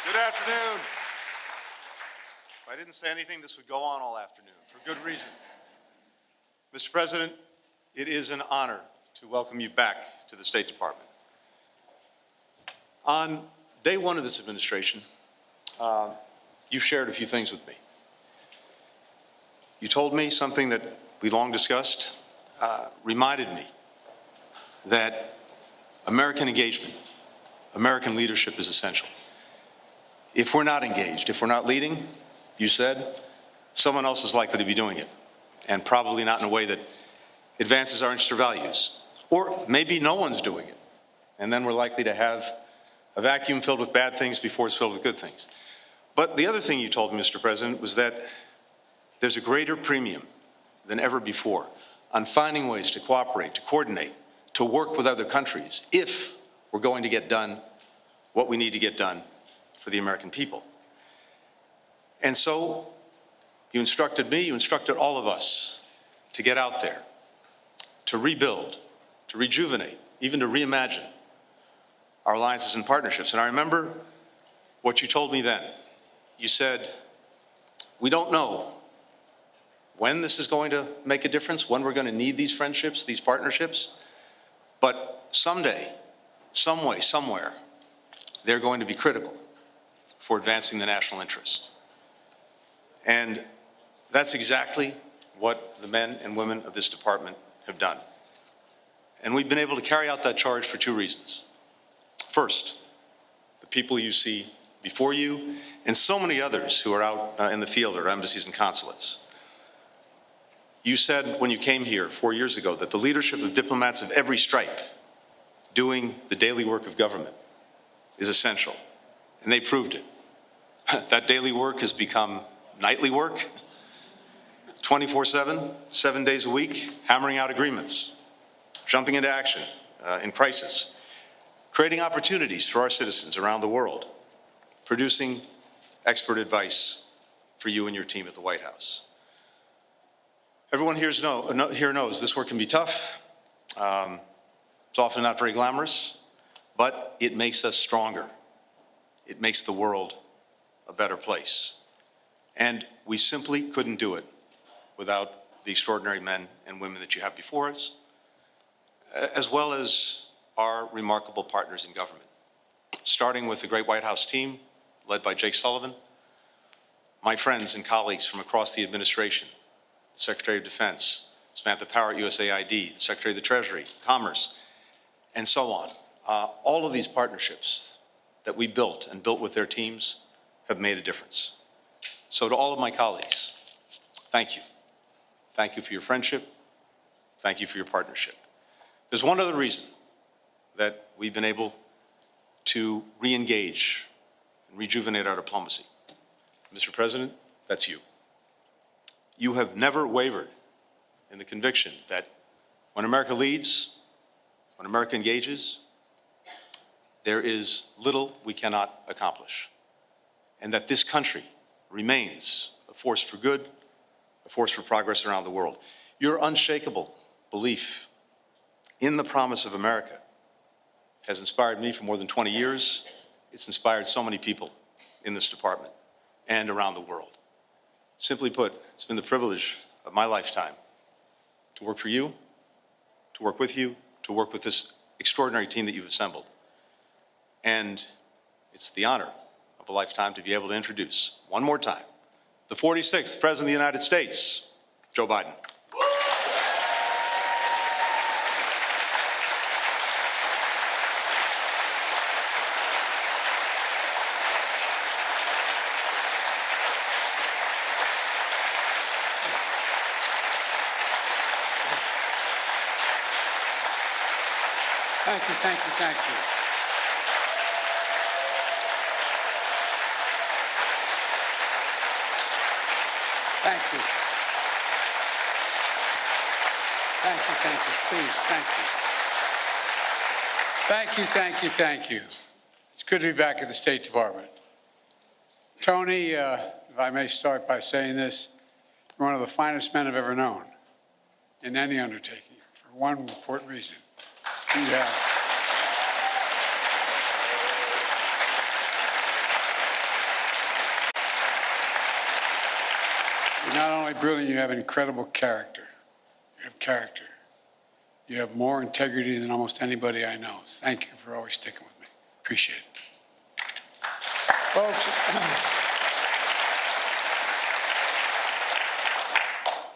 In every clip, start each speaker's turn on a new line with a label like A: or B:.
A: Good afternoon. If I didn't say anything, this would go on all afternoon, for good reason. Mr. President, it is an honor to welcome you back to the State Department. On day one of this administration, you shared a few things with me. You told me something that we long discussed, reminded me that American engagement, American leadership is essential. If we're not engaged, if we're not leading, you said, someone else is likely to be doing it, and probably not in a way that advances our interests or values. Or maybe no one's doing it, and then we're likely to have a vacuum filled with bad things before it's filled with good things. But the other thing you told me, Mr. President, was that there's a greater premium than ever before on finding ways to cooperate, to coordinate, to work with other countries if we're going to get done what we need to get done for the American people. And so you instructed me, you instructed all of us to get out there, to rebuild, to rejuvenate, even to reimagine our alliances and partnerships. And I remember what you told me then. You said, we don't know when this is going to make a difference, when we're going to need these friendships, these partnerships, but someday, some way, somewhere, they're going to be critical for advancing the national interest. And that's exactly what the men and women of this department have done. And we've been able to carry out that charge for two reasons. First, the people you see before you, and so many others who are out in the field at our embassies and consulates. You said when you came here 4 years ago that the leadership of diplomats of every stripe doing the daily work of government is essential, and they proved it. That daily work has become nightly work, 24/7, 7 days a week, hammering out agreements, jumping into action in crisis, creating opportunities for our citizens around the world, producing expert advice for you and your team at the White House. Everyone here knows this work can be tough. It's often not very glamorous, but it makes us stronger. It makes the world a better place. And we simply couldn't do it without the extraordinary men and women that you have before us, as well as our remarkable partners in government, starting with the great White House team led by Jake Sullivan, my friends and colleagues from across the administration, the Secretary of Defense, Samantha Power at USAID, the Secretary of the Treasury, Commerce, and so on. All of these partnerships that we built and built with their teams have made a difference. So to all of my colleagues, thank you. Thank you for your friendship. Thank you for your partnership. There's one other reason that we've been able to re-engage and rejuvenate our diplomacy. Mr. President, that's you. You have never wavered in the conviction that when America leads, when America engages, there is little we cannot accomplish, and that this country remains a force for good, a force for progress around the world. Your unshakable belief in the promise of America has inspired me for more than 20 years. It's inspired so many people in this department and around the world. Simply put, it's been the privilege of my lifetime to work for you, to work with you, to work with this extraordinary team that you've assembled. And it's the honor of a lifetime to be able to introduce, one more time, the 46th President of the United States, Joe Biden.
B: Thank you, thank you, thank you. Thank you. Thank you, thank you, please, thank you. Thank you, thank you, thank you. It's good to be back at the State Department. Tony, if I may start by saying this, you're one of the finest men I've ever known in any undertaking, for one important reason. You have You're not only brilliant, you have incredible character. You have character. You have more integrity than almost anybody I know. Thank you for always sticking with me. Appreciate it. Folks,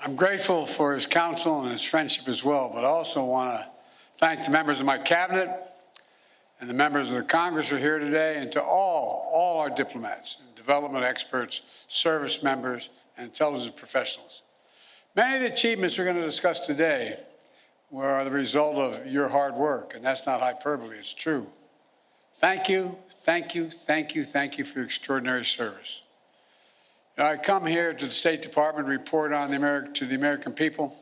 B: I'm grateful for his counsel and his friendship as well, but I also want to thank the members of my cabinet and the members of the Congress who are here today, and to all our diplomats, and development experts, service members, and intelligence professionals. Many of the achievements we're going to discuss today were the result of your hard work, and that's not hyperbole, it's true. Thank you, thank you, thank you, thank you for your extraordinary service. Now, I come here to the State Department to report on to the American people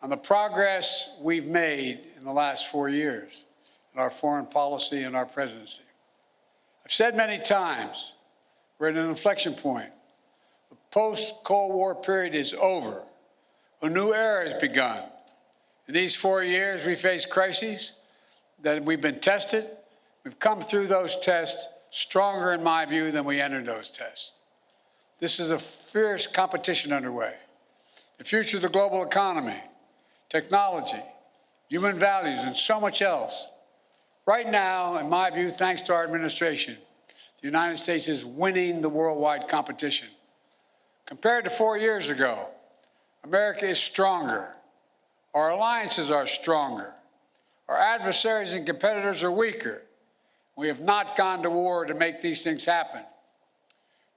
B: on the progress we've made in the last 4 years in our foreign policy and our presidency. I've said many times, we're at an inflection point. The post-Cold War period is over. A new era has begun. In these 4 years, we faced crises that we've been tested. We've come through those tests stronger, in my view, than we entered those tests. This is a fierce competition underway. The future of the global economy, technology, human values, and so much else. Right now, in my view, thanks to our administration, the United States is winning the worldwide competition. Compared to 4 years ago, America is stronger. Our alliances are stronger. Our adversaries and competitors are weaker. We have not gone to war to make these things happen.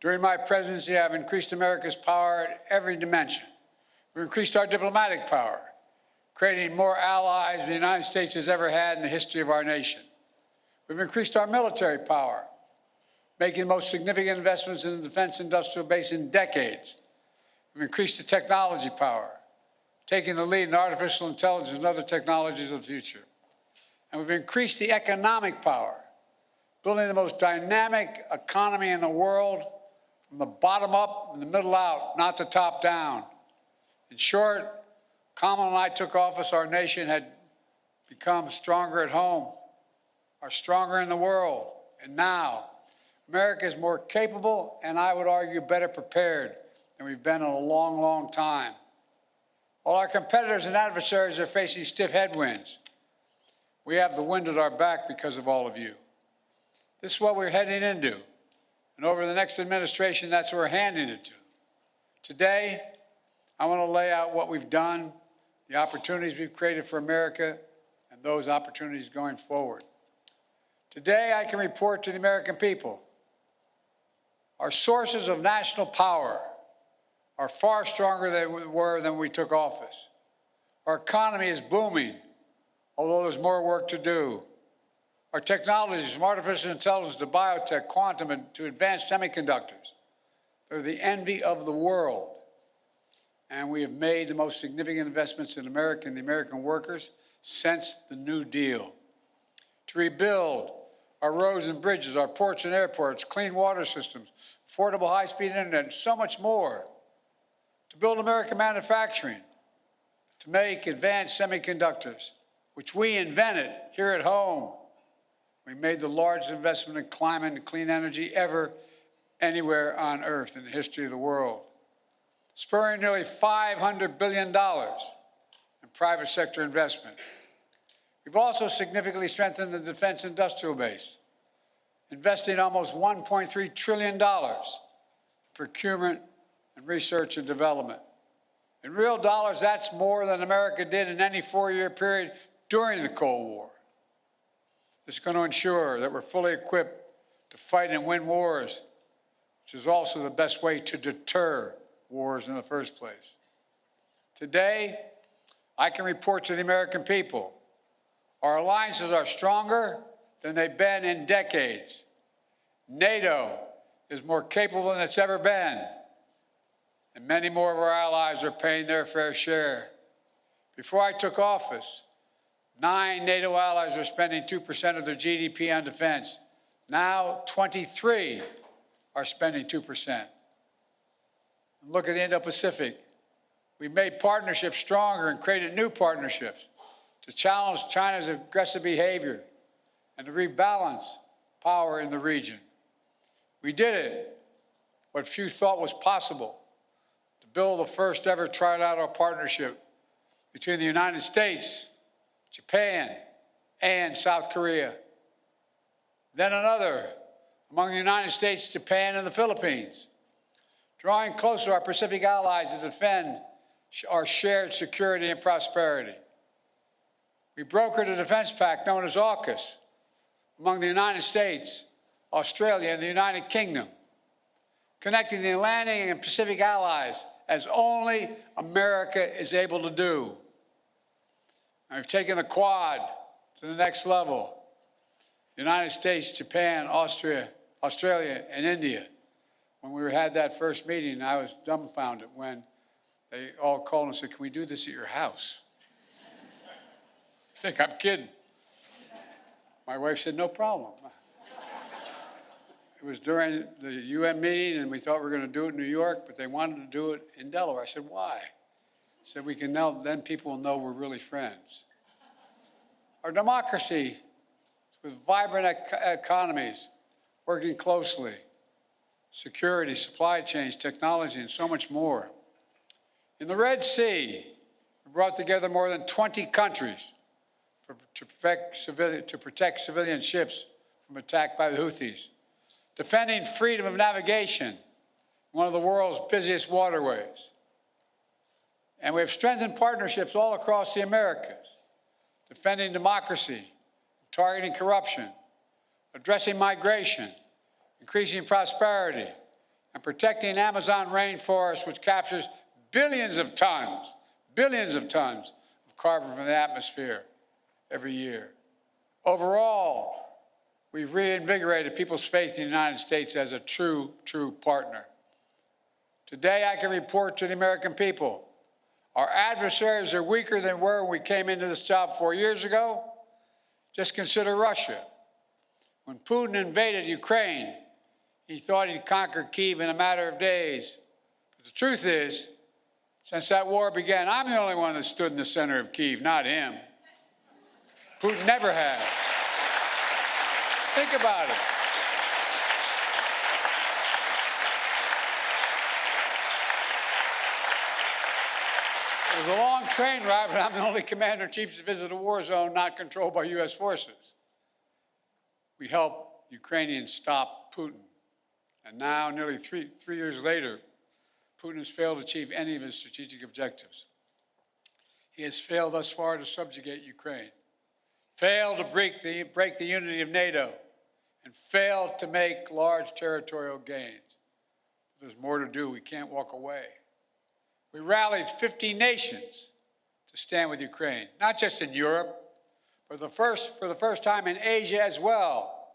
B: During my presidency, I've increased America's power at every dimension. We've increased our diplomatic power, creating more allies than the United States has ever had in the history of our nation. We've increased our military power, making the most significant investments in the defense industrial base in decades. We've increased the technology power, taking the lead in artificial intelligence and other technologies of the future. And we've increased the economic power, building the most dynamic economy in the world from the bottom up and the middle out, not the top down. In short, Kamala and I took office, our nation had become stronger at home, are stronger in the world. And now, America is more capable and, I would argue, better prepared than we've been in a long, long time. While our competitors and adversaries are facing stiff headwinds, we have the wind at our back because of all of you. This is what we're heading into. And over the next administration, that's what we're handing it to. Today, I want to lay out what we've done, the opportunities we've created for America, and those opportunities going forward. Today, I can report to the American people, our sources of national power are far stronger than we were when we took office. Our economy is booming, although there's more work to do. Our technologies, from artificial intelligence to biotech, quantum, and to advanced semiconductors, they're the envy of the world. And we have made the most significant investments in America and the American workers since the New Deal. To rebuild our roads and bridges, our ports and airports, clean water systems, affordable high-speed internet, and so much more. To build American manufacturing, to make advanced semiconductors, which we invented here at home. We made the largest investment in climate and clean energy ever anywhere on Earth in the history of the world, spurring nearly $500 billion in private sector investment. We've also significantly strengthened the defense industrial base, investing almost $1.3 trillion in procurement and research and development. In real dollars, that's more than America did in any 4-year period during the Cold War. This is going to ensure that we're fully equipped to fight and win wars, which is also the best way to deter wars in the first place. Today, I can report to the American people, our alliances are stronger than they've been in decades. NATO is more capable than it's ever been, and many more of our allies are paying their fair share. Before I took office, 9 NATO allies are spending 2% of their GDP on defense. Now, 23 are spending 2%. Look at the Indo-Pacific. We've made partnerships stronger and created new partnerships to challenge China's aggressive behavior and to rebalance power in the region. We did it, what few thought was possible, to build the first ever trilateral partnership between the United States, Japan, and South Korea. Then another among the United States, Japan, and the Philippines, drawing closer our Pacific allies to defend our shared security and prosperity. We brokered a defense pact known as AUKUS among the United States, Australia, and the United Kingdom, connecting the Atlantic and Pacific allies as only America is able to do. And we've taken the Quad to the next level. The United States, Japan, Australia, and India. When we had that first meeting, I was dumbfounded when they all called and said, "Can we do this at your house?" I think I'm kidding. My wife said, "No problem." It was during the UN meeting, and we thought we were going to do it in New York, but they wanted to do it in Delaware. I said, "Why?" He said, "We can know, then people will know we're really friends." Our democracy, with vibrant economies, working closely, security, supply chains, technology, and so much more. In the Red Sea, we brought together more than 20 countries to protect civilian ships from attack by the Houthis, defending freedom of navigation, one of the world's busiest waterways. And we have strengthened partnerships all across the Americas, defending democracy, targeting corruption, addressing migration, increasing prosperity, and protecting Amazon rainforest, which captures billions of tons of carbon from the atmosphere every year. Overall, we've reinvigorated people's faith in the United States as a true partner. Today, I can report to the American people, our adversaries are weaker than were when we came into this job 4 years ago. Just consider Russia. When Putin invaded Ukraine, he thought he'd conquer Kyiv in a matter of days. But the truth is, since that war began, I'm the only one that stood in the center of Kyiv, not him. Putin never has. Think about it. It was a long train ride, but I'm the only commander-in-chief to visit a war zone not controlled by U.S. forces. We helped Ukrainians stop Putin. And now, nearly three years later, Putin has failed to achieve any of his strategic objectives. He has failed thus far to subjugate Ukraine, failed to break the unity of NATO, and failed to make large territorial gains. There's more to do. We can't walk away. We rallied 50 nations to stand with Ukraine, not just in Europe, but for the first time in Asia as well.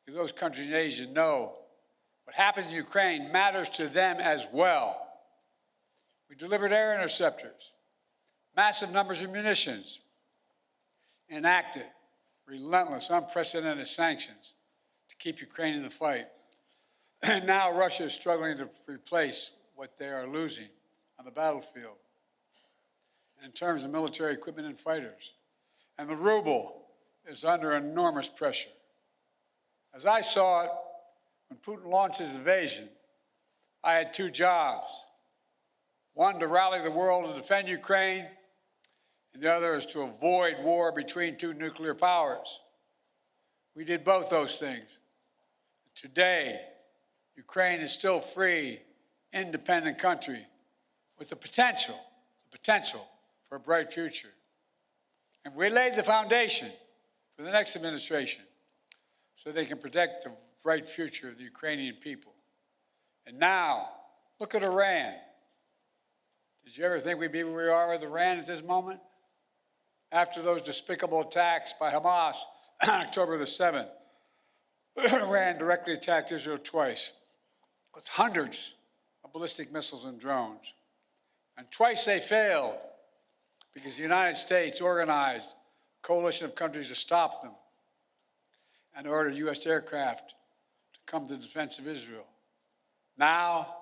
B: Because those countries in Asia know what happens in Ukraine matters to them as well. We delivered air interceptors, massive numbers of munitions, enacted relentless, unprecedented sanctions to keep Ukraine in the fight. And now Russia is struggling to replace what they are losing on the battlefield in terms of military equipment and fighters. And the ruble is under enormous pressure. As I saw it, when Putin launched his invasion, I had two jobs. One, to rally the world to defend Ukraine, and the other is to avoid war between two nuclear powers. We did both those things. Today, Ukraine is still a free, independent country with the potential for a bright future. And we laid the foundation for the next administration so they can protect the bright future of the Ukrainian people. And now, look at Iran. Did you ever think we'd be where we are with Iran at this moment? After those despicable attacks by Hamas on October the 7th, Iran directly attacked Israel twice with hundreds of ballistic missiles and drones. And twice they failed because the United States organized a coalition of countries to stop them and ordered U.S. aircraft to come to the defense of Israel. Now,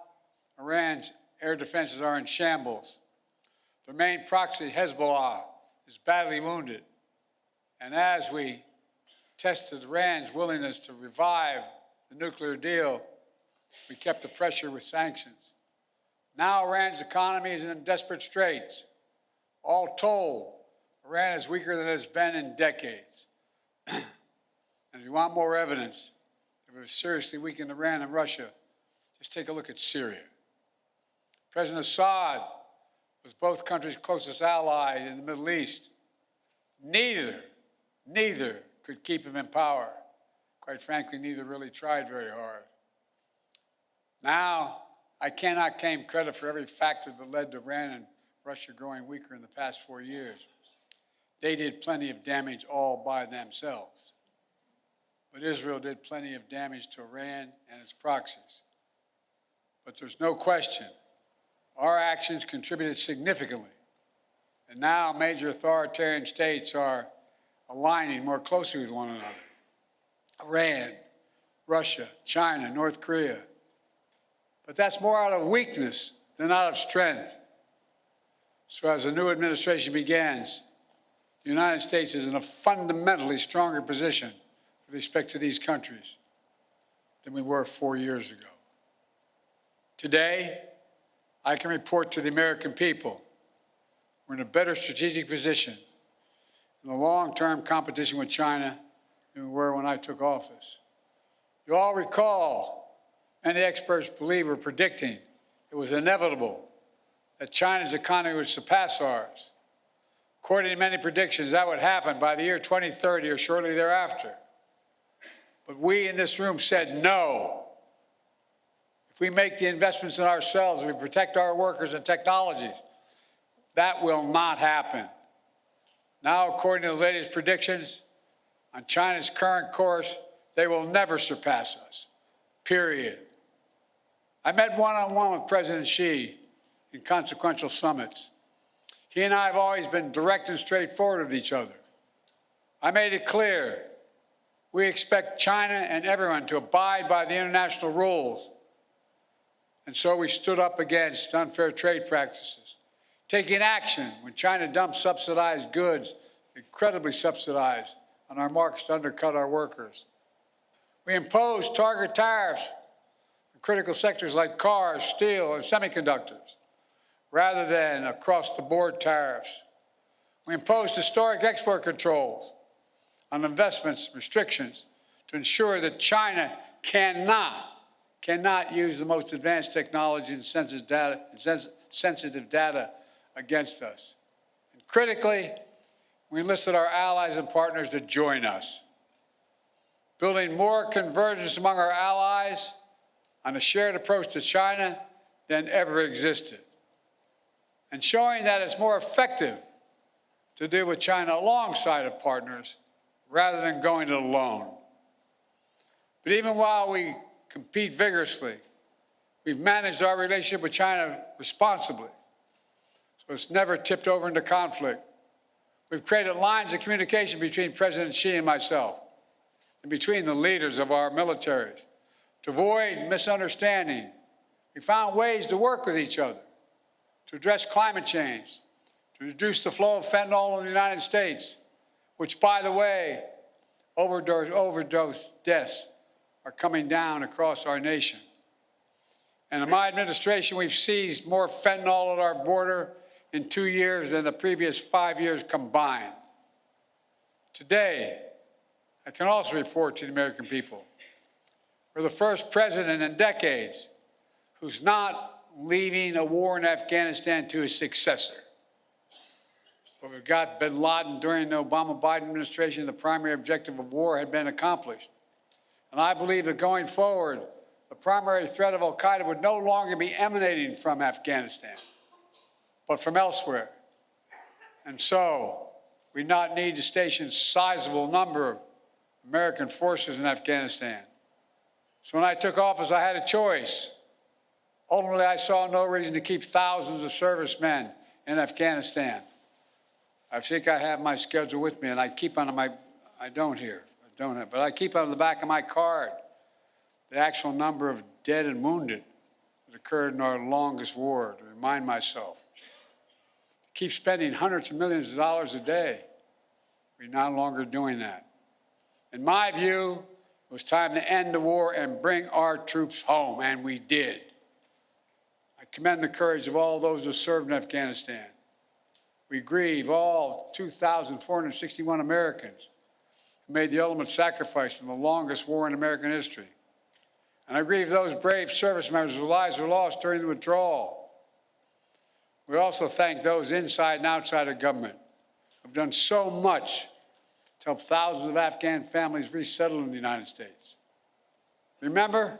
B: Iran's air defenses are in shambles. Their main proxy, Hezbollah, is badly wounded. And as we tested Iran's willingness to revive the nuclear deal, we kept the pressure with sanctions. Now Iran's economy is in desperate straits. All told, Iran is weaker than it has been in decades. And if you want more evidence that we've seriously weakened Iran and Russia, just take a look at Syria. President Assad was both countries' closest ally in the Middle East. Neither could keep him in power. Quite frankly, neither really tried very hard. Now, I cannot claim credit for every factor that led to Iran and Russia growing weaker in the past 4 years. They did plenty of damage all by themselves. But Israel did plenty of damage to Iran and its proxies. But there's no question, our actions contributed significantly. And now major authoritarian states are aligning more closely with one another. Iran, Russia, China, North Korea. But that's more out of weakness than out of strength. So as the new administration begins, the United States is in a fundamentally stronger position with respect to these countries than we were 4 years ago. Today, I can report to the American people we're in a better strategic position in the long-term competition with China than we were when I took office. You all recall, many experts believe were predicting it was inevitable that China's economy would surpass ours. According to many predictions, that would happen by the year 2030 or shortly thereafter. But we in this room said no. If we make the investments in ourselves, if we protect our workers and technologies, that will not happen. Now, according to the latest predictions, on China's current course, they will never surpass us, period. I met one-on-one with President Xi in consequential summits. He and I have always been direct and straightforward with each other. I made it clear we expect China and everyone to abide by the international rules. And so we stood up against unfair trade practices, taking action when China dumped subsidized goods, incredibly subsidized, on our markets to undercut our workers. We imposed target tariffs in critical sectors like cars, steel, and semiconductors, rather than across-the-board tariffs. We imposed historic export controls on investments, restrictions, to ensure that China cannot use the most advanced technology and sensitive data against us. And critically, we enlisted our allies and partners to join us, building more convergence among our allies on a shared approach to China than ever existed, and showing that it's more effective to deal with China alongside of partners rather than going it alone. But even while we compete vigorously, we've managed our relationship with China responsibly, so it's never tipped over into conflict. We've created lines of communication between President Xi and myself, and between the leaders of our militaries, to avoid misunderstanding. We found ways to work with each other, to address climate change, to reduce the flow of fentanyl in the United States, which, by the way, overdose deaths are coming down across our nation. And in my administration, we've seized more fentanyl at our border in 2 years than the previous 5 years combined. Today, I can also report to the American people, we're the first president in decades who's not leaving a war in Afghanistan to his successor. But we've got bin Laden during the Obama-Biden administration, the primary objective of war had been accomplished. And I believe that going forward, the primary threat of al-Qaeda would no longer be emanating from Afghanistan, but from elsewhere. And so we not need to station a sizable number of American forces in Afghanistan. So when I took office, I had a choice. Ultimately, I saw no reason to keep thousands of servicemen in Afghanistan. I think I have my schedule with me, and I keep on my, I don't have, but I keep on the back of my card the actual number of dead and wounded that occurred in our longest war, to remind myself. Keep spending hundreds of millions of dollars a day. We're no longer doing that. In my view, it was time to end the war and bring our troops home, and we did. I commend the courage of all those who served in Afghanistan. We grieve all 2,461 Americans who made the ultimate sacrifice in the longest war in American history. And I grieve those brave service members whose lives were lost during the withdrawal. We also thank those inside and outside of government who have done so much to help thousands of Afghan families resettle in the United States. Remember,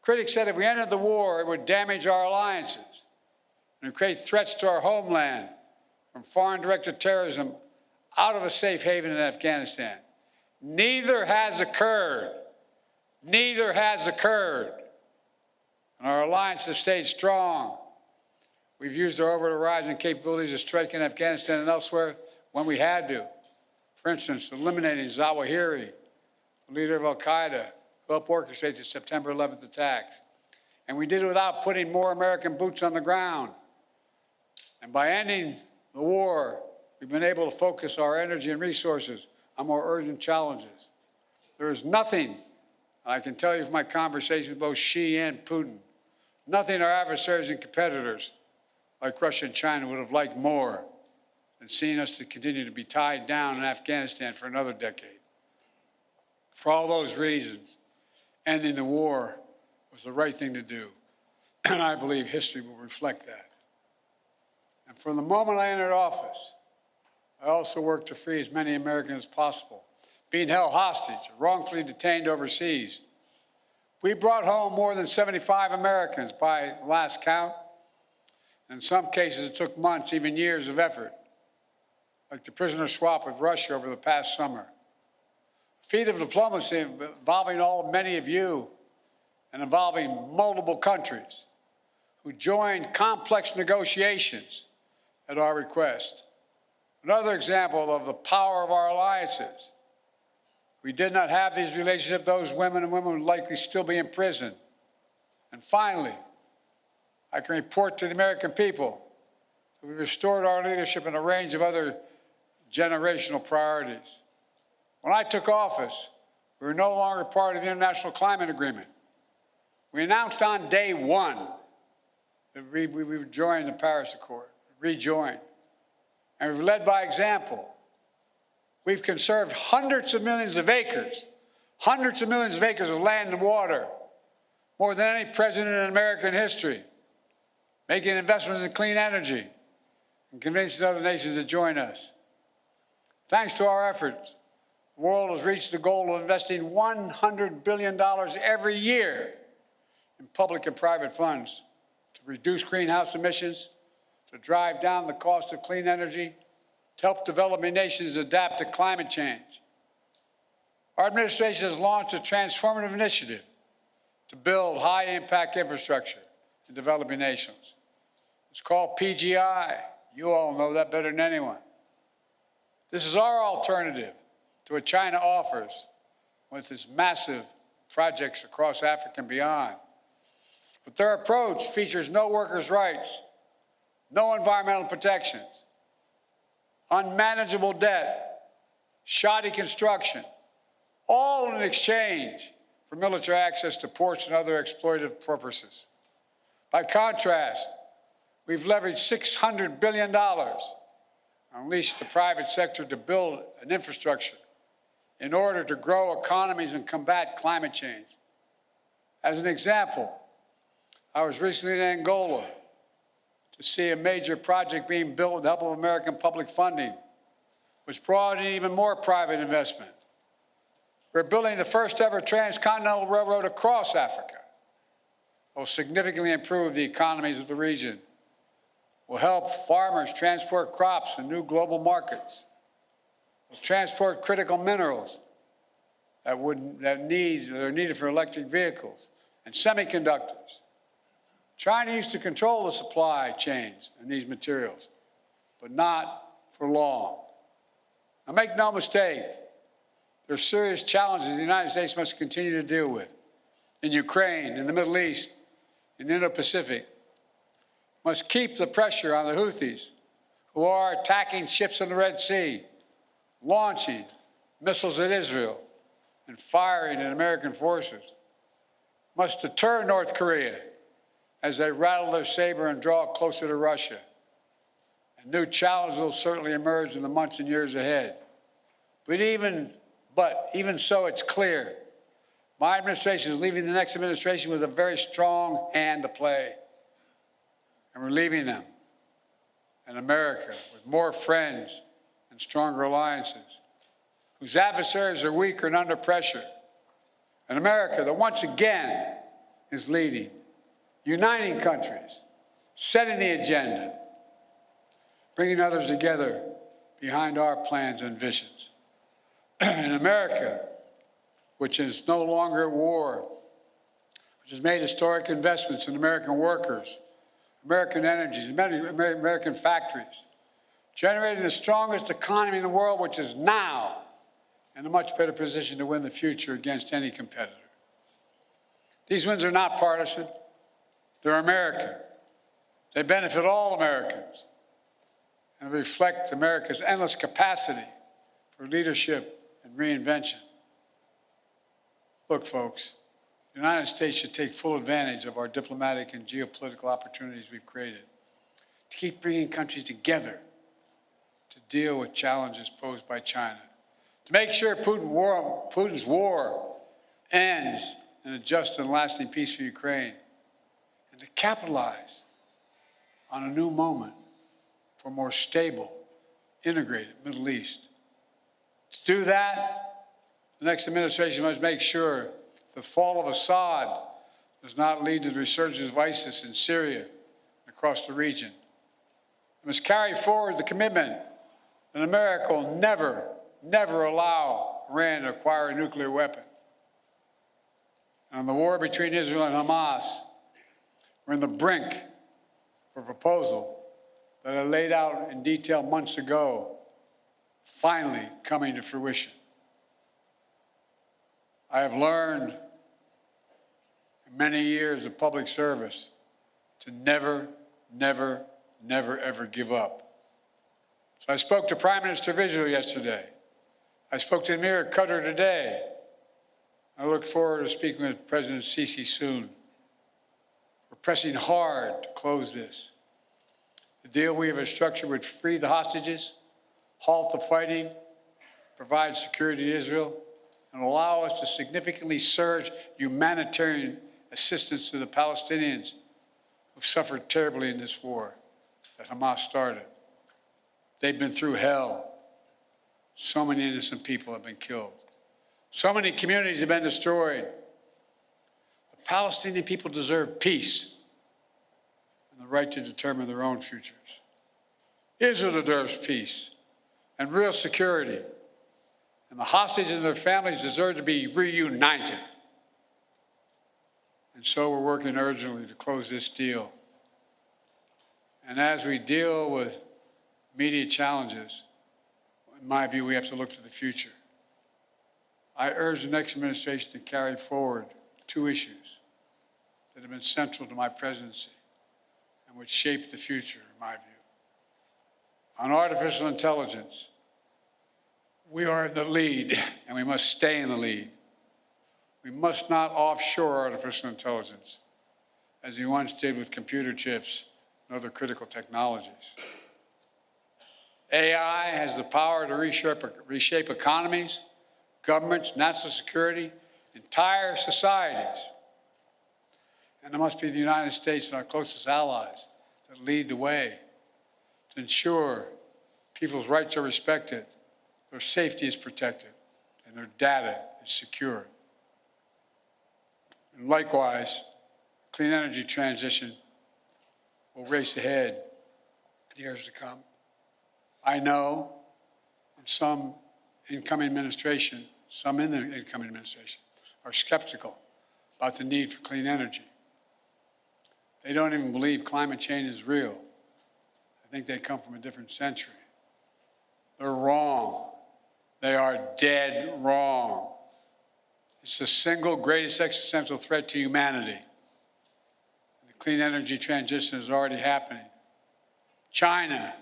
B: critics said if we ended the war, it would damage our alliances and create threats to our homeland from foreign-directed terrorism out of a safe haven in Afghanistan. Neither has occurred. Neither has occurred. And our alliances have stayed strong. We've used our over-the-horizon capabilities to strike in Afghanistan and elsewhere when we had to. For instance, eliminating Zawahiri, the leader of al-Qaeda, who helped orchestrate the September 11th attacks. And we did it without putting more American boots on the ground. And by ending the war, we've been able to focus our energy and resources on more urgent challenges. There is nothing, I can tell you from my conversations with both Xi and Putin, nothing our adversaries and competitors like Russia and China would have liked more than seeing us to continue to be tied down in Afghanistan for another decade. For all those reasons, ending the war was the right thing to do, and I believe history will reflect that. And from the moment I entered office, I also worked to free as many Americans as possible being held hostage or wrongfully detained overseas. We brought home more than 75 Americans by last count. In some cases, it took months, even years of effort, like the prisoner swap with Russia over the past summer. A feat of diplomacy involving many of you and involving multiple countries who joined complex negotiations at our request. Another example of the power of our alliances. We did not have these relationships, those women and women would likely still be in prison. And finally, I can report to the American people that we restored our leadership in a range of other generational priorities. When I took office, we were no longer part of the International Climate Agreement. We announced on day one that we would join the Paris Accord, rejoin. And we've led by example. We've conserved hundreds of millions of acres of land and water, more than any president in American history, making investments in clean energy and convincing other nations to join us. Thanks to our efforts, the world has reached the goal of investing $100 billion every year in public and private funds to reduce greenhouse emissions, to drive down the cost of clean energy, to help developing nations adapt to climate change. Our administration has launched a transformative initiative to build high-impact infrastructure in developing nations. It's called PGI. You all know that better than anyone. This is our alternative to what China offers with its massive projects across Africa and beyond. But their approach features no workers' rights, no environmental protections, unmanageable debt, shoddy construction, all in exchange for military access to ports and other exploitative purposes. By contrast, we've leveraged $600 billion and unleashed the private sector to build an infrastructure in order to grow economies and combat climate change. As an example, I was recently in Angola to see a major project being built with the help of American public funding, which brought in even more private investment. We're building the first ever transcontinental railroad across Africa. It will significantly improve the economies of the region, will help farmers transport crops in new global markets, will transport critical minerals that are needed for electric vehicles and semiconductors. China used to control the supply chains in these materials, but not for long. Now, make no mistake, there are serious challenges the United States must continue to deal with in Ukraine, in the Middle East, in the Indo-Pacific. Must keep the pressure on the Houthis, who are attacking ships in the Red Sea, launching missiles at Israel, and firing at American forces. Must deter North Korea as they rattle their saber and draw closer to Russia. And new challenges will certainly emerge in the months and years ahead. But even so, it's clear my administration is leaving the next administration with a very strong hand to play. And we're leaving them and America with more friends and stronger alliances, whose adversaries are weaker and under pressure. And America that once again is leading, uniting countries, setting the agenda, bringing others together behind our plans and visions. In America, which is no longer at war, which has made historic investments in American workers, American energies, American factories, generating the strongest economy in the world, which is now in a much better position to win the future against any competitor. These wins are not partisan. They're American. They benefit all Americans and reflect America's endless capacity for leadership and reinvention. Look, folks, the United States should take full advantage of our diplomatic and geopolitical opportunities we've created to keep bringing countries together to deal with challenges posed by China, to make sure Putin's war ends in a just and lasting peace for Ukraine, and to capitalize on a new moment for a more stable, integrated Middle East. To do that, the next administration must make sure the fall of Assad does not lead to the resurgence of ISIS in Syria and across the region. It must carry forward the commitment that America will never allow Iran to acquire a nuclear weapon. And on the war between Israel and Hamas, we're on the brink of a proposal that I laid out in detail months ago, finally coming to fruition. I have learned in many years of public service to never, ever give up. So I spoke to Prime Minister of Israel yesterday. I spoke to Emir of Qatar today. I look forward to speaking with President Sisi soon. We're pressing hard to close this. The deal we have structured would free the hostages, halt the fighting, provide security to Israel, and allow us to significantly surge humanitarian assistance to the Palestinians who've suffered terribly in this war that Hamas started. They've been through hell. So many innocent people have been killed. So many communities have been destroyed. The Palestinian people deserve peace and the right to determine their own futures. Israel deserves peace and real security. And the hostages and their families deserve to be reunited. And so we're working urgently to close this deal. And as we deal with immediate challenges, in my view, we have to look to the future. I urge the next administration to carry forward two issues that have been central to my presidency and which shape the future, in my view. On artificial intelligence, we are in the lead, and we must stay in the lead. We must not offshore artificial intelligence, as we once did with computer chips and other critical technologies. AI has the power to reshape economies, governments, national security, entire societies. And it must be the United States and our closest allies that lead the way to ensure people's rights are respected, their safety is protected, and their data is secure. And likewise, clean energy transition will race ahead in the years to come. I know some in the incoming administration are skeptical about the need for clean energy. They don't even believe climate change is real. I think they come from a different century. They're wrong. They are dead wrong. It's the single greatest existential threat to humanity. The clean energy transition is already happening. China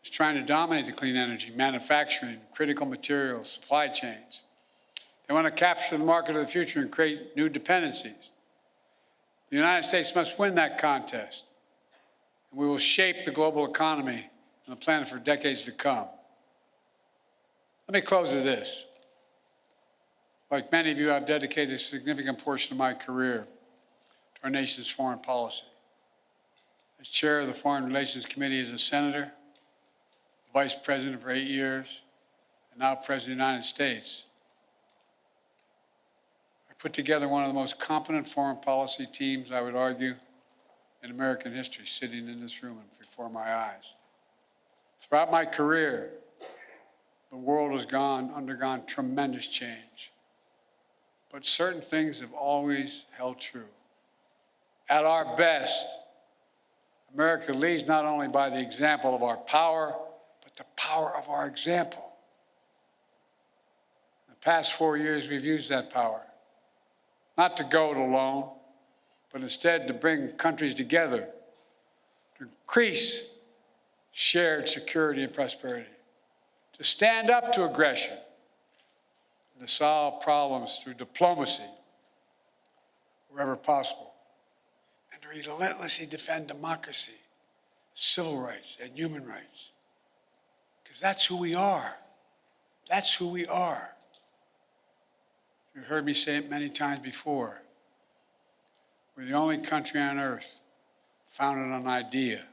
B: is trying to dominate the clean energy, manufacturing, critical materials, supply chains. They want to capture the market of the future and create new dependencies. The United States must win that contest, and we will shape the global economy and the planet for decades to come. Let me close with this. Like many of you, I've dedicated a significant portion of my career to our nation's foreign policy. As chair of the Foreign Relations Committee as a senator, vice president for 8 years, and now president of the United States, I put together one of the most competent foreign policy teams, I would argue, in American history, sitting in this room and before my eyes. Throughout my career, the world has undergone tremendous change. But certain things have always held true. At our best, America leads not only by the example of our power, but the power of our example. In the past 4 years, we've used that power, not to go it alone, but instead to bring countries together, to increase shared security and prosperity, to stand up to aggression, and to solve problems through diplomacy wherever possible, and to relentlessly defend democracy, civil rights, and human rights. Because that's who we are. That's who we are. You've heard me say it many times before. We're the only country on earth founded on idea.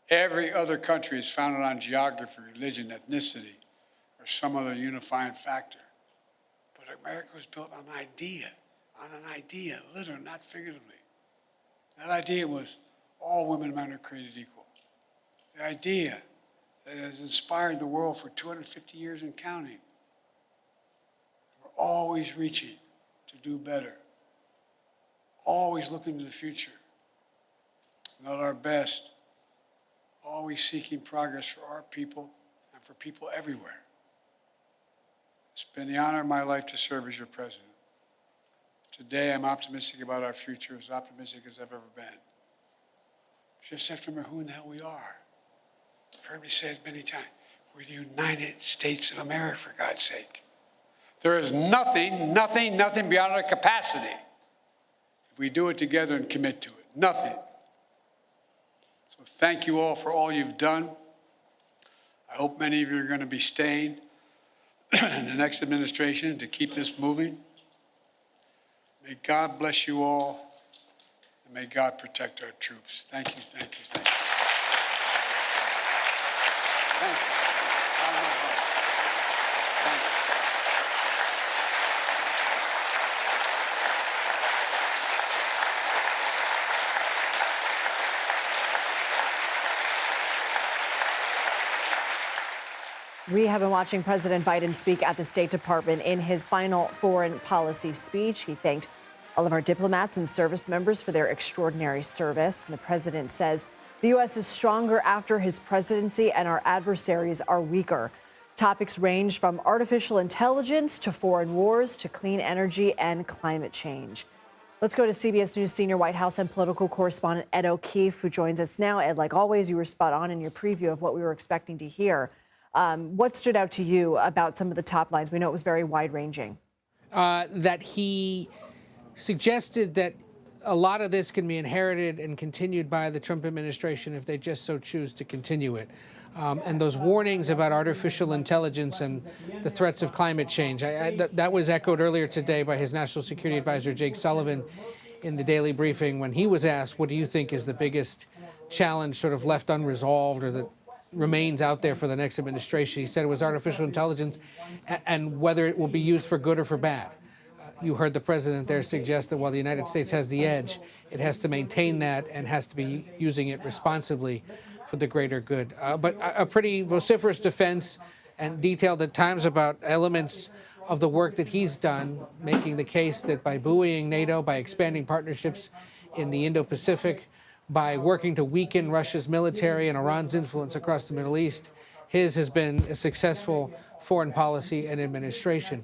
B: Every other country is founded on geography, religion, ethnicity, or some other unifying factor. But America was built on an idea, literally, not figuratively. That idea was all women and men are created equal. The idea that has inspired the world for 250 years and counting. We're always reaching to do better, always looking to the future, and at our best, always seeking progress for our people and for people everywhere. It's been the honor of my life to serve as your president. Today, I'm optimistic about our future, as optimistic as I've ever been. Just have to remember who in the hell we are. You've heard me say it many times. We're the United States of America, for God's sake. There is nothing beyond our capacity if we do it together and commit to it. Nothing. So thank you all for all you've done. I hope many of you are going to be staying in the next administration to keep this moving. May God bless you all, and may God protect our troops. Thank you, thank you, thank you. Thank you. Thank you.
C: We have been watching President Biden speak at the State Department. In his final foreign policy speech, he thanked all of our diplomats and service members for their extraordinary service. And the president says the U.S. is stronger after his presidency and our adversaries are weaker. Topics range from artificial intelligence to foreign wars to clean energy and climate change. Let's go to CBS News senior White House and political correspondent Ed O'Keefe, who joins us now. Ed, like always, you were spot on in your preview of what we were expecting to hear. What stood out to you about some of the top lines? We know it was very wide-ranging.
D: That he suggested that a lot of this can be inherited and continued by the Trump administration if they just so choose to continue it. And those warnings about artificial intelligence and the threats of climate change, that was echoed earlier today by his National Security Advisor, Jake Sullivan, in the daily briefing when he was asked, what do you think is the biggest challenge sort of left unresolved or that remains out there for the next administration? He said it was artificial intelligence and whether it will be used for good or for bad. You heard the president there suggest that while the United States has the edge, it has to maintain that and has to be using it responsibly for the greater good. But a pretty vociferous defense and detailed at times about elements of the work that he's done, making the case that by buoying NATO, by expanding partnerships in the Indo-Pacific, by working to weaken Russia's military and Iran's influence across the Middle East, his has been a successful foreign policy and administration.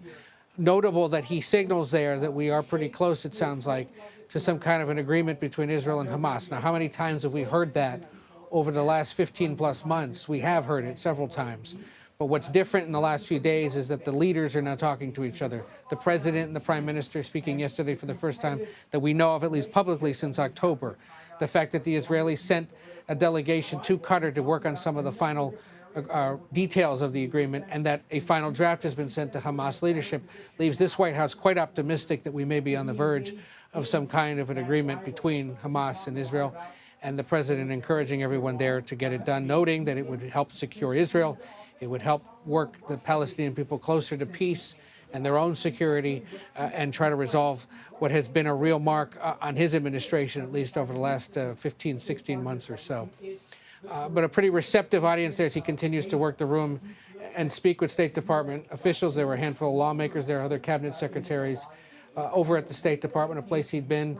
D: Notable that he signals there that we are pretty close, it sounds like, to some kind of an agreement between Israel and Hamas. Now, how many times have we heard that over the last 15-plus months? We have heard it several times. But what's different in the last few days is that the leaders are now talking to each other. The president and the prime minister speaking yesterday for the first time that we know of, at least publicly, since October. The fact that the Israelis sent a delegation to Qatar to work on some of the final details of the agreement, and that a final draft has been sent to Hamas leadership, leaves this White House quite optimistic that we may be on the verge of some kind of an agreement between Hamas and Israel, and the president encouraging everyone there to get it done, noting that it would help secure Israel, it would help work the Palestinian people closer to peace and their own security, and try to resolve what has been a real mark on his administration, at least over the last 15, 16 months or so. But a pretty receptive audience there as he continues to work the room and speak with State Department officials. There were a handful of lawmakers there, other cabinet secretaries over at the State Department, a place he'd been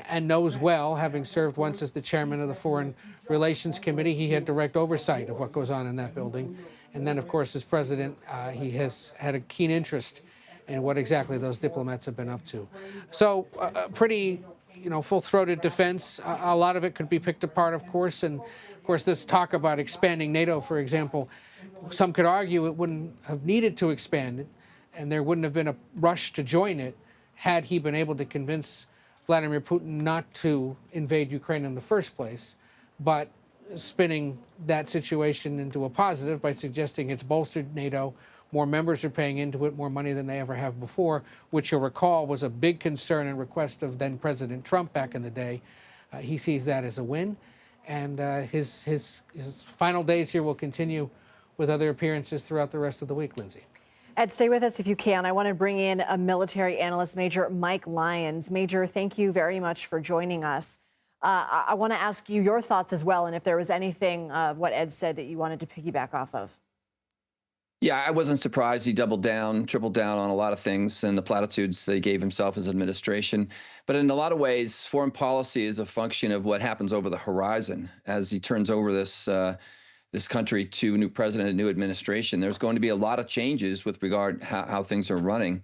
D: and knows well, having served once as the chairman of the Foreign Relations Committee. He had direct oversight of what goes on in that building. And then, of course, as president, he has had a keen interest in what exactly those diplomats have been up to. So a pretty, full-throated defense. A lot of it could be picked apart, of course, and of course, this talk about expanding NATO, for example, some could argue it wouldn't have needed to expand it, and there wouldn't have been a rush to join it had he been able to convince Vladimir Putin not to invade Ukraine in the first place, but spinning that situation into a positive by suggesting it's bolstered NATO, more members are paying into it, more money than they ever have before, which you'll recall was a big concern and request of then President Trump back in the day. He sees that as a win. And his final days here will continue with other appearances throughout the rest of the week, Lindsay.
C: Ed, stay with us if you can. I want to bring in a military analyst, Major Mike Lyons. Major, thank you very much for joining us. I want to ask you your thoughts as well, and if there was anything what Ed said that you wanted to piggyback off of.
E: Yeah, I wasn't surprised. He doubled down, tripled down on a lot of things and the platitudes that he gave himself as administration. But in a lot of ways, foreign policy is a function of what happens over the horizon. As he turns over this country to a new president, a new administration, there's going to be a lot of changes with regard how things are running.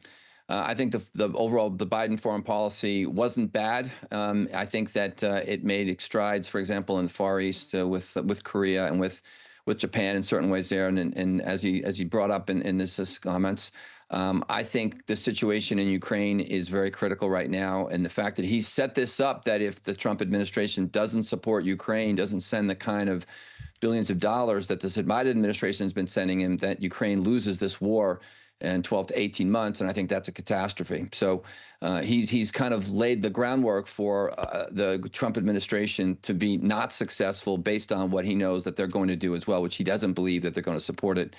E: I think the overall the Biden foreign policy wasn't bad. I think that it made strides, for example, in the Far East with Korea and with Japan in certain ways there, and as he brought up in his comments, I think the situation in Ukraine is very critical right now, and the fact that he set this up, that if the Trump administration doesn't support Ukraine, doesn't send the kind of billions of dollars that the Biden administration has been sending him, that Ukraine loses this war in 12 to 18 months, and I think that's a catastrophe. So he's kind of laid the groundwork for the Trump administration to be not successful based on what he knows that they're going to do as well, which he doesn't believe that they're going to support it.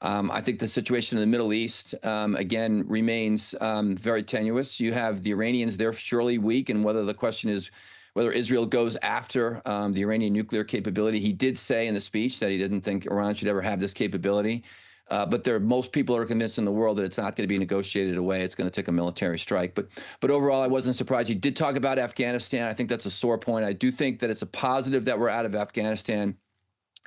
E: I think the situation in the Middle East, again, remains very tenuous. You have the Iranians, they're surely weak, and whether the question is whether Israel goes after the Iranian nuclear capability. He did say in the speech that he didn't think Iran should ever have this capability. But most people are convinced in the world that it's not going to be negotiated away. It's going to take a military strike. But overall, I wasn't surprised. He did talk about Afghanistan. I think that's a sore point. I do think that it's a positive that we're out of Afghanistan.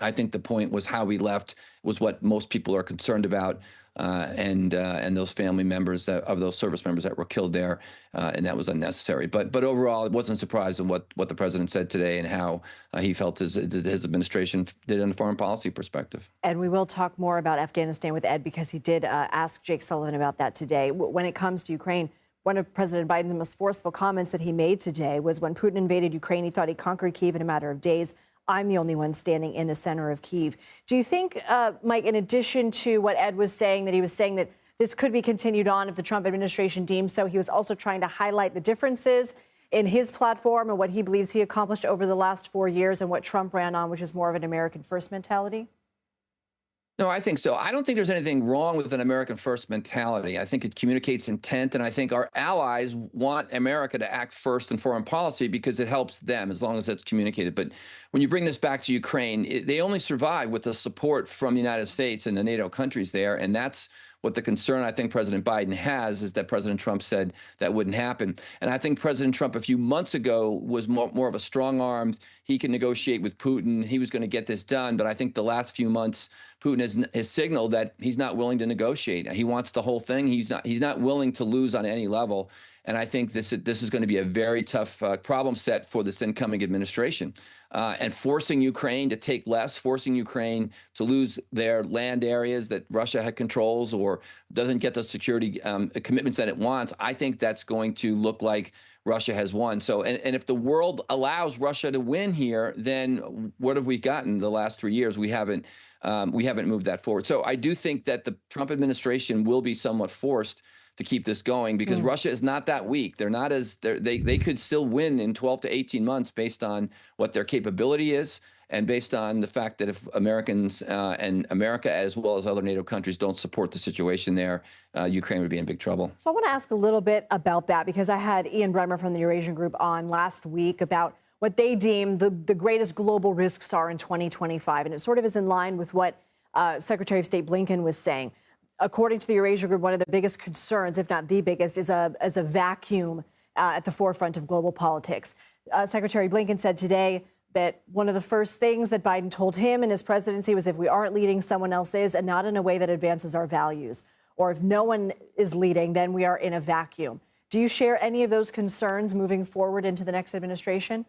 E: I think the point was how we left was what most people are concerned about, and those family members of those service members that were killed there, and that was unnecessary. But overall, it wasn't surprised at what the president said today and how he felt his administration did in a foreign policy perspective.
C: And we will talk more about Afghanistan with Ed because he did ask Jake Sullivan about that today. When it comes to Ukraine, one of President Biden's most forceful comments that he made today was when Putin invaded Ukraine, he thought he conquered Kyiv in a matter of days. I'm the only one standing in the center of Kyiv. Do you think, Mike, in addition to what Ed was saying, that he was saying that this could be continued on if the Trump administration deems so, he was also trying to highlight the differences in his platform and what he believes he accomplished over the last 4 years and what Trump ran on, which is more of an American first mentality?
E: No, I think so. I don't think there's anything wrong with an American first mentality. I think it communicates intent, and I think our allies want America to act first in foreign policy because it helps them as long as that's communicated. But when you bring this back to Ukraine, they only survive with the support from the United States and the NATO countries there, and that's what the concern I think President Biden has, is that President Trump said that wouldn't happen. And I think President Trump a few months ago was more of a strong-armed. He can negotiate with Putin. He was going to get this done. But I think the last few months, Putin has signaled that he's not willing to negotiate. He wants the whole thing. He's not willing to lose on any level. And I think this is going to be a very tough problem set for this incoming administration. And forcing Ukraine to take less, forcing Ukraine to lose their land areas that Russia controls or doesn't get the security commitments that it wants, I think that's going to look like Russia has won. So, and if the world allows Russia to win here, then what have we gotten the last 3 years? We haven't moved that forward. So I do think that the Trump administration will be somewhat forced to keep this going because Russia is not that weak. They're not as they could still win in 12 to 18 months based on what their capability is and based on the fact that if Americans and America as well as other NATO countries don't support the situation there, Ukraine would be in big trouble.
C: So I want to ask a little bit about that because I had Ian Bremmer from the Eurasian Group on last week about what they deem the greatest global risks are in 2025. And it sort of is in line with what Secretary of State Blinken was saying. According to the Eurasia Group, one of the biggest concerns, if not the biggest, is a vacuum at the forefront of global politics. Secretary Blinken said today that one of the first things that Biden told him in his presidency was if we aren't leading, someone else is, and not in a way that advances our values. Or if no one is leading, then we are in a vacuum. Do you share any of those concerns moving forward into the next administration?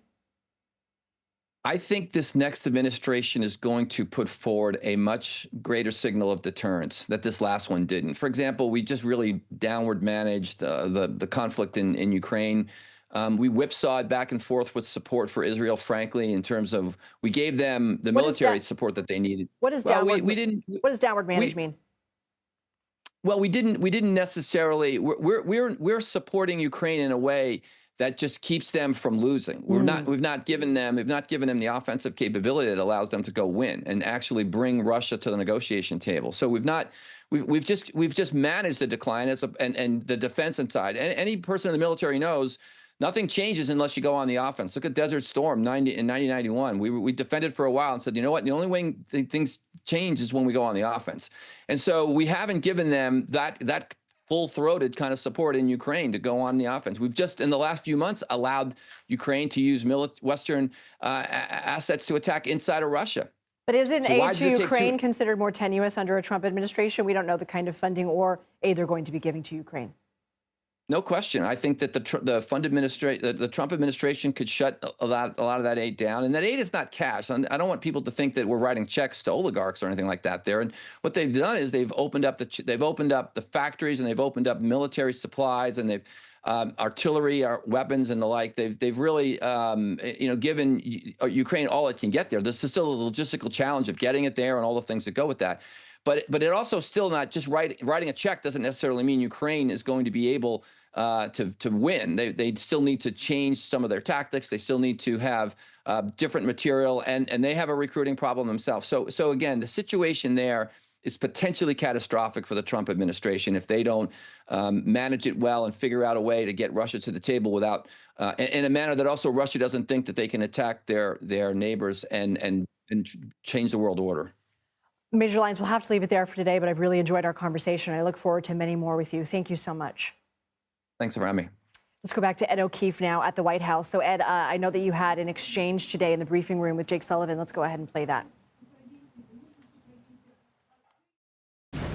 E: I think this next administration is going to put forward a much greater signal of deterrence that this last one didn't. For example, we just really downward managed the conflict in Ukraine. We whipsawed back and forth with support for Israel, frankly, in terms of we gave them the military support that they needed.
C: What does downward manage mean?
E: Well, we didn't necessarily. We're supporting Ukraine in a way that just keeps them from losing. We've not given them the offensive capability that allows them to go win and actually bring Russia to the negotiation table. So we've just managed the decline and the defense inside. Any person in the military knows nothing changes unless you go on the offense. Look at Desert Storm in 1991. We defended for a while and said, you know what? The only way things change is when we go on the offense. And so we haven't given them that full-throated kind of support in Ukraine to go on the offense. We've just, in the last few months, allowed Ukraine to use Western assets to attack inside of Russia.
C: But isn't aid to Ukraine considered more tenuous under a Trump administration? We don't know the kind of funding or aid they're going to be giving to Ukraine.
E: No question. I think that the Trump administration could shut a lot of that aid down, and that aid is not cash. I don't want people to think that we're writing checks to oligarchs or anything like that. There, and what they've done is they've opened up the factories and they've opened up military supplies and they've artillery, weapons, and the like. They've really given Ukraine all it can get there. This is still a logistical challenge of getting it there and all the things that go with that. But it also still not just writing a check doesn't necessarily mean Ukraine is going to be able to win. They still need to change some of their tactics. They still need to have different material, and they have a recruiting problem themselves. So again, the situation there is potentially catastrophic for the Trump administration if they don't manage it well and figure out a way to get Russia to the table without in a manner that also Russia doesn't think that they can attack their neighbors and change the world order.
C: Major Lyons, we'll have to leave it there for today, but I've really enjoyed our conversation. I look forward to many more with you. Thank you so much.
E: Thanks for having me.
C: Let's go back to Ed O'Keefe now at the White House. So, Ed, I know that you had an exchange today in the briefing room with Jake Sullivan. Let's go ahead and play that.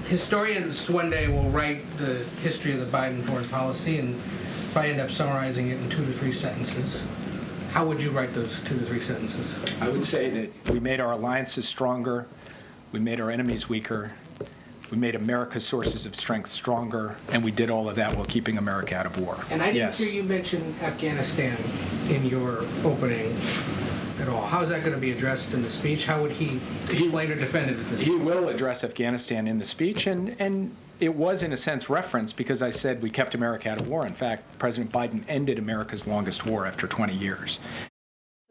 D: Historians one day will write the history of the Biden foreign policy and probably end up summarizing it in 2 to 3 sentences. How would you write those 2 to 3 sentences?
F: I would say that we made our alliances stronger. We made our enemies weaker. We made America's sources of strength stronger, and we did all of that while keeping America out of war.
D: And I didn't hear you mention Afghanistan in your opening at all. How is that going to be addressed in the speech? How would he explain or defend it at this point?
F: He will address Afghanistan in the speech, and it was, in a sense, referenced because I said we kept America out of war. In fact, President Biden ended America's longest war after 20 years.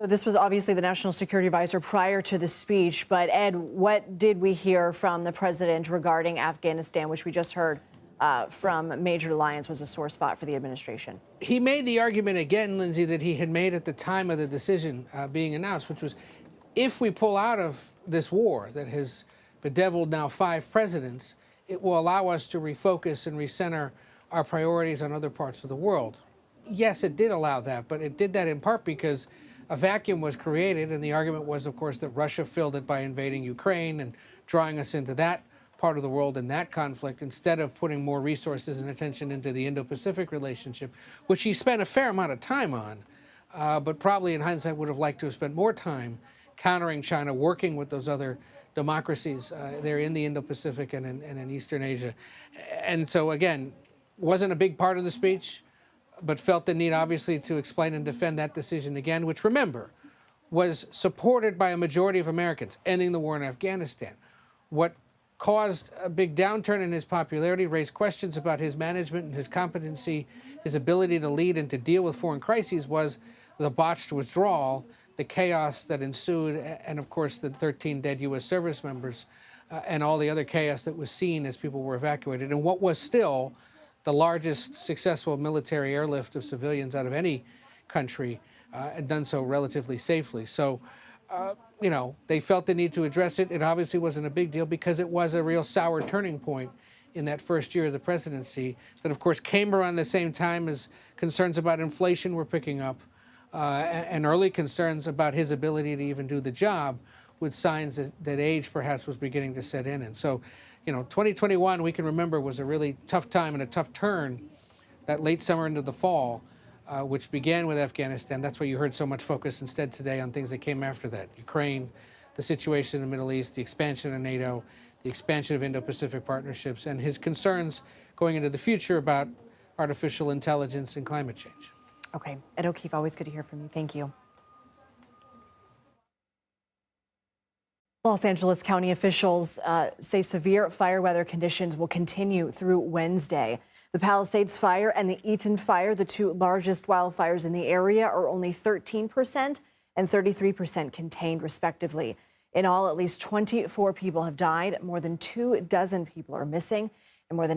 C: So this was obviously the national security advisor prior to the speech. But, Ed, what did we hear from the president regarding Afghanistan, which we just heard from Major Lyons was a sore spot for the administration?
D: He made the argument again, Lindsay, that he had made at the time of the decision being announced, which was if we pull out of this war that has bedeviled now 5 presidents, it will allow us to refocus and recenter our priorities on other parts of the world. Yes, it did allow that, but it did that in part because a vacuum was created, and the argument was, of course, that Russia filled it by invading Ukraine and drawing us into that part of the world in that conflict instead of putting more resources and attention into the Indo-Pacific relationship, which he spent a fair amount of time on, but probably in hindsight would have liked to have spent more time countering China, working with those other democracies there in the Indo-Pacific and in Eastern Asia. And so, again, wasn't a big part of the speech, but felt the need, obviously, to explain and defend that decision again, which, remember, was supported by a majority of Americans, ending the war in Afghanistan. What caused a big downturn in his popularity, raised questions about his management and his competency, his ability to lead and to deal with foreign crises, was the botched withdrawal, the chaos that ensued, and of course the 13 dead U.S. service members, and all the other chaos that was seen as people were evacuated, and what was still the largest successful military airlift of civilians out of any country, and done so relatively safely. So, you know, they felt the need to address it. It obviously wasn't a big deal because it was a real sour turning point in that first year of the presidency that, of course, came around the same time as concerns about inflation were picking up, and early concerns about his ability to even do the job, with signs that age perhaps was beginning to set in. And so, you know, 2021, we can remember, was a really tough time and a tough turn, that late summer into the fall, which began with Afghanistan. That's why you heard so much focus instead today on things that came after that. Ukraine, the situation in the Middle East, the expansion of NATO, the expansion of Indo-Pacific partnerships, and his concerns going into the future about artificial intelligence and climate change.
C: Okay. Ed O'Keefe, always good to hear from you. Thank you. Los Angeles County officials say severe fire weather conditions will continue through Wednesday. The Palisades fire and the Eaton fire, the two largest wildfires in the area, are only 13% and 33% contained, respectively. In all, at least 24 people have died. More than 24 people are missing, and more than